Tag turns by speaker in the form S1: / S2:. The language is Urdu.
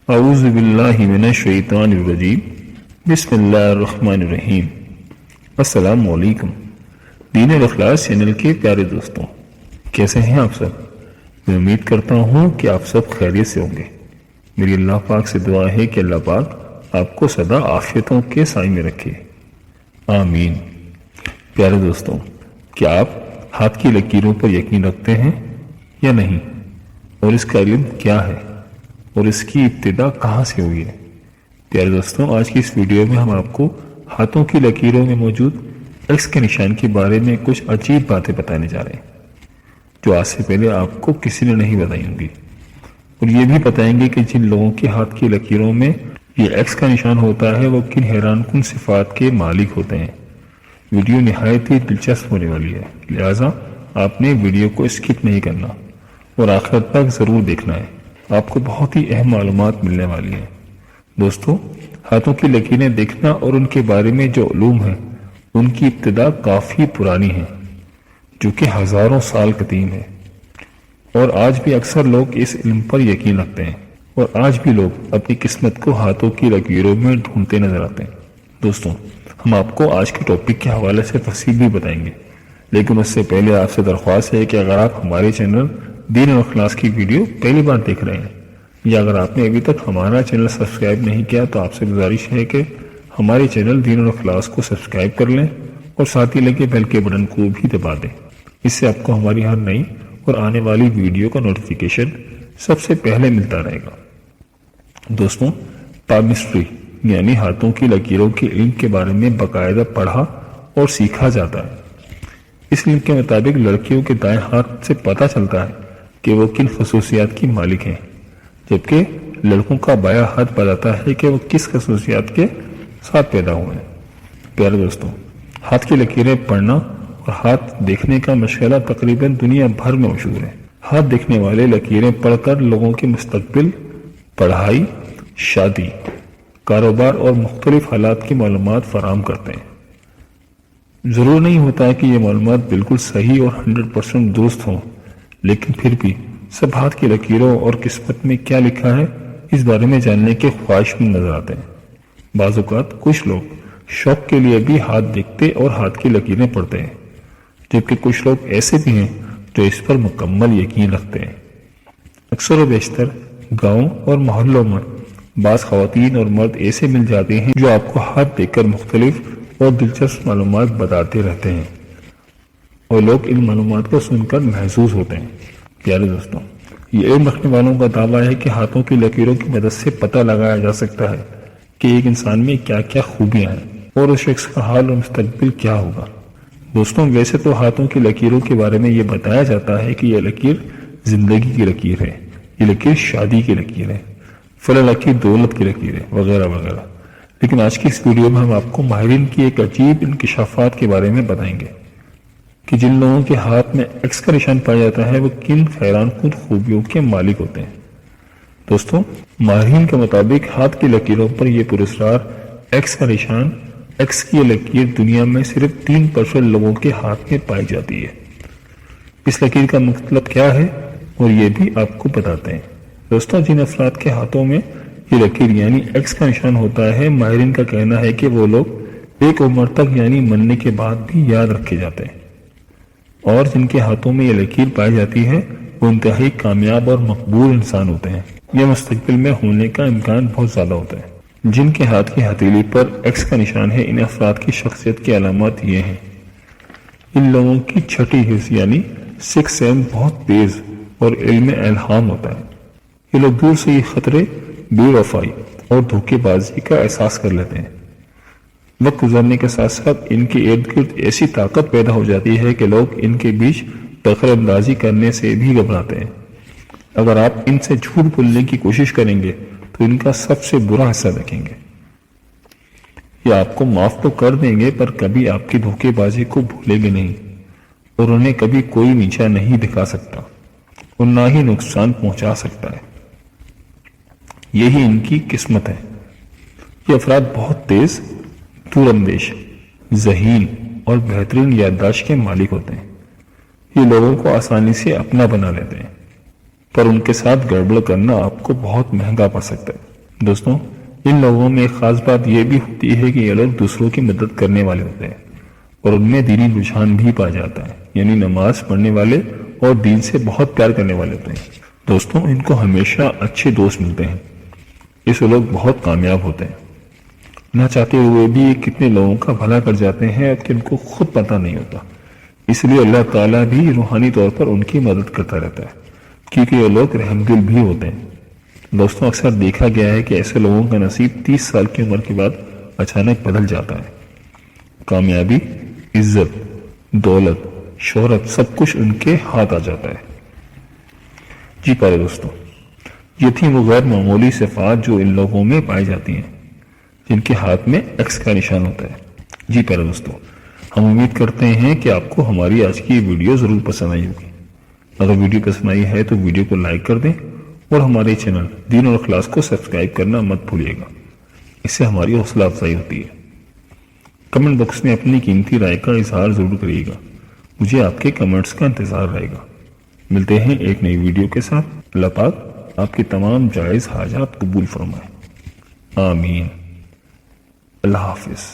S1: اعوذ باللہ من الشیطان الرجیم بسم اللہ الرحمن الرحیم۔ السلام علیکم دین الاخلاص چینل کے پیارے دوستوں، کیسے ہیں آپ سب؟ میں امید کرتا ہوں کہ آپ سب خیریت سے ہوں گے۔ میری اللہ پاک سے دعا ہے کہ اللہ پاک آپ کو سدا عافیتوں کے سائے میں رکھے، آمین۔ پیارے دوستوں، کیا آپ ہاتھ کی لکیروں پر یقین رکھتے ہیں یا نہیں؟ اور اس کا علم کیا ہے اور اس کی ابتدا کہاں سے ہوئی ہے؟ پیارے دوستوں، آج کی اس ویڈیو میں ہم آپ کو ہاتھوں کی لکیروں میں موجود ایکس کے نشان کے بارے میں کچھ عجیب باتیں بتانے جا رہے ہیں جو آج سے پہلے آپ کو کسی نے نہیں بتائی ہوں گی، اور یہ بھی بتائیں گے کہ جن لوگوں کے ہاتھ کی لکیروں میں یہ ایکس کا نشان ہوتا ہے وہ کن حیران کن صفات کے مالک ہوتے ہیں۔ ویڈیو نہایت ہی دلچسپ ہونے والی ہے، لہٰذا آپ نے ویڈیو کو اسکپ نہیں کرنا اور آخر تک ضرور دیکھنا ہے، آپ کو بہت ہی اہم معلومات ملنے والی ہیں۔ دوستو، ہاتھوں کی لکیریں دیکھنا اور ان کے بارے میں جو علوم ہیں ان کی ابتدا کافی پرانی ہے، جو کہ ہزاروں سال قدیم ہے، اور آج بھی اکثر لوگ اس علم پر یقین رکھتے ہیں، اور آج بھی لوگ اپنی قسمت کو ہاتھوں کی لکیروں میں ڈھونڈتے نظر آتے ہیں۔ دوستوں، ہم آپ کو آج کے ٹاپک کے حوالے سے تفصیل بھی بتائیں گے، لیکن اس سے پہلے آپ سے درخواست ہے کہ اگر آپ ہمارے چینل دین اور اخلاص کی ویڈیو پہلی بار دیکھ رہے ہیں، یا اگر آپ نے ابھی تک ہمارا چینل سبسکرائب نہیں کیا تو آپ سے گزارش ہے کہ ہمارے چینل دین اور اخلاص کو سبسکرائب کر لیں اور ساتھ ہی لگے بیل کے بٹن کو بھی دبا دیں۔ اس سے آپ کو ہماری ہر نئی اور آنے والی ویڈیو کا نوٹیفیکیشن سب سے پہلے ملتا رہے گا۔ دوستوں، پالمسٹری یعنی ہاتھوں کی لکیروں کے علم کے بارے میں باقاعدہ پڑھا اور سیکھا جاتا ہے۔ اس علم کے مطابق لڑکیوں کے دائیں ہاتھ سے پتہ چلتا ہے کہ وہ کن خصوصیات کی مالک ہیں، جبکہ لڑکوں کا بایاں ہاتھ بتاتا ہے کہ وہ کس خصوصیات کے ساتھ پیدا ہوئے ہیں۔ پیارے دوستوں، ہاتھ کی لکیریں پڑھنا اور ہاتھ دیکھنے کا مشغلہ تقریباً دنیا بھر میں مشہور ہے۔ ہاتھ دیکھنے والے لکیریں پڑھ کر لوگوں کے مستقبل، پڑھائی، شادی، کاروبار اور مختلف حالات کی معلومات فراہم کرتے ہیں۔ ضرور نہیں ہوتا کہ یہ معلومات بالکل صحیح اور 100% درست ہوں، لیکن پھر بھی سب ہاتھ کی لکیروں اور قسمت میں کیا لکھا ہے اس بارے میں جاننے کے خواہش مند نظر آتے ہیں۔ بعض اوقات کچھ لوگ شوق کے لیے بھی ہاتھ دیکھتے اور ہاتھ کی لکیریں پڑھتے ہیں، جبکہ کچھ لوگ ایسے بھی ہیں جو اس پر مکمل یقین رکھتے ہیں۔ اکثر و بیشتر گاؤں اور محلوں میں بعض خواتین اور مرد ایسے مل جاتے ہیں جو آپ کو ہاتھ دیکھ کر مختلف اور دلچسپ معلومات بتاتے رہتے ہیں، اور لوگ ان معلومات کو سن کر محظوظ ہوتے ہیں۔ پیارے دوستوں، یہ علم رکھنے والوں کا دعویٰ ہے کہ ہاتھوں کی لکیروں کی مدد سے پتہ لگایا جا سکتا ہے کہ ایک انسان میں کیا کیا خوبیاں ہیں اور اس شخص کا حال اور مستقبل کیا ہوگا۔ دوستوں، ویسے تو ہاتھوں کی لکیروں کے بارے میں یہ بتایا جاتا ہے کہ یہ لکیر زندگی کی لکیر ہے، یہ لکیر شادی کی لکیر ہے، فلاں لکیر دولت کی لکیر ہے، وغیرہ وغیرہ۔ لیکن آج کی اس ویڈیو میں ہم آپ کو ماہرین کی ایک عجیب انکشافات کے بارے میں بتائیں گے کہ جن لوگوں کے ہاتھ میں ایکس کا نشان پایا جاتا ہے وہ کن حیران کن خوبیوں کے مالک ہوتے ہیں۔ دوستوں، ماہرین کے مطابق ہاتھ کی لکیروں پر یہ پراسرار ایکس کا نشان، ایکس کی لکیر دنیا میں صرف 3% لوگوں کے ہاتھ میں پائی جاتی ہے۔ اس لکیر کا مطلب کیا ہے اور یہ بھی آپ کو بتاتے ہیں۔ دوستوں، جن افراد کے ہاتھوں میں یہ لکیر یعنی ایکس کا نشان ہوتا ہے، ماہرین کا کہنا ہے کہ وہ لوگ ایک عمر تک یعنی مرنے کے بعد بھی یاد رکھے جاتے ہیں، اور جن کے ہاتھوں میں یہ لکیر پائی جاتی ہے وہ انتہائی کامیاب اور مقبول انسان ہوتے ہیں۔ یہ مستقبل میں ہونے کا امکان بہت زیادہ ہوتا ہے۔ جن کے ہاتھ کی ہتھیلی پر ایکس کا نشان ہے، ان افراد کی شخصیت کی علامات یہ ہیں۔ ان لوگوں کی چھٹی حس یعنی 6 سینس بہت تیز اور علم الہام ہوتا ہے۔ یہ لوگ دور سے ہی خطرے، بے وفائی اور دھوکے بازی کا احساس کر لیتے ہیں۔ وقت گزرنے کے ساتھ ساتھ ان کے ارد گرد ایسی طاقت پیدا ہو جاتی ہے کہ لوگ ان کے بیچ دخل اندازی کرنے سے بھی گھبراتے ہیں۔ اگر آپ ان سے جھوٹ بولنے کی کوشش کریں گے تو ان کا سب سے برا حصہ دیکھیں گے۔ یہ آپ کو معاف تو کر دیں گے پر کبھی آپ کی دھوکے بازی کو بھولیں گے نہیں، اور انہیں کبھی کوئی نیچا نہیں دکھا سکتا اور نہ ہی نقصان پہنچا سکتا ہے۔ یہی ان کی قسمت ہے۔ یہ افراد بہت تیز، دور اندیش، ذہین اور بہترین یادداشت کے مالک ہوتے ہیں۔ یہ لوگوں کو آسانی سے اپنا بنا لیتے ہیں، پر ان کے ساتھ گڑبڑ کرنا آپ کو بہت مہنگا پڑ سکتا ہے۔ دوستوں ان لوگوں میں ایک خاص بات یہ بھی ہوتی ہے کہ یہ لوگ دوسروں کی مدد کرنے والے ہوتے ہیں اور ان میں دینی رجحان بھی پایا جاتا ہے، یعنی نماز پڑھنے والے اور دین سے بہت پیار کرنے والے ہوتے ہیں۔ دوستوں ان کو ہمیشہ اچھے دوست ملتے ہیں، اس لوگ بہت کامیاب ہوتے ہیں، نہ چاہتے ہوئے بھی یہ کتنے لوگوں کا بھلا کر جاتے ہیں کہ ان کو خود پتہ نہیں ہوتا۔ اس لیے اللہ تعالیٰ بھی روحانی طور پر ان کی مدد کرتا رہتا ہے، کیونکہ یہ لوگ رحم دل بھی ہوتے ہیں۔ دوستوں اکثر دیکھا گیا ہے کہ ایسے لوگوں کا نصیب 30 سال کی عمر کے بعد اچانک بدل جاتا ہے۔ کامیابی، عزت، دولت، شہرت سب کچھ ان کے ہاتھ آ جاتا ہے۔ جی پیارے دوستوں، یہ تھی وہ غیر معمولی صفات جو ان لوگوں میں پائی جاتی ہیں جن کے ہاتھ میں ایکس کا نشان ہوتا ہے۔ جی پیارے دوستوں، ہم امید کرتے ہیں کہ آپ کو ہماری آج کی ویڈیو ضرور پسند آئی ہوگی۔ اگر ویڈیو پسند آئی ہے تو ویڈیو کو لائک کر دیں اور ہمارے چینل دین اور اخلاص کو سبسکرائب کرنا مت بھولیے گا، اس سے ہماری حوصلہ افزائی ہوتی ہے۔ کمنٹ باکس میں اپنی قیمتی رائے کا اظہار ضرور کریے گا، مجھے آپ کے کمنٹس کا انتظار رہے گا۔ ملتے ہیں ایک نئی ویڈیو کے ساتھ۔ اللہ پاک آپ کی تمام جائز حاجات قبول فرمائے، آمین۔ اللہ حافظ۔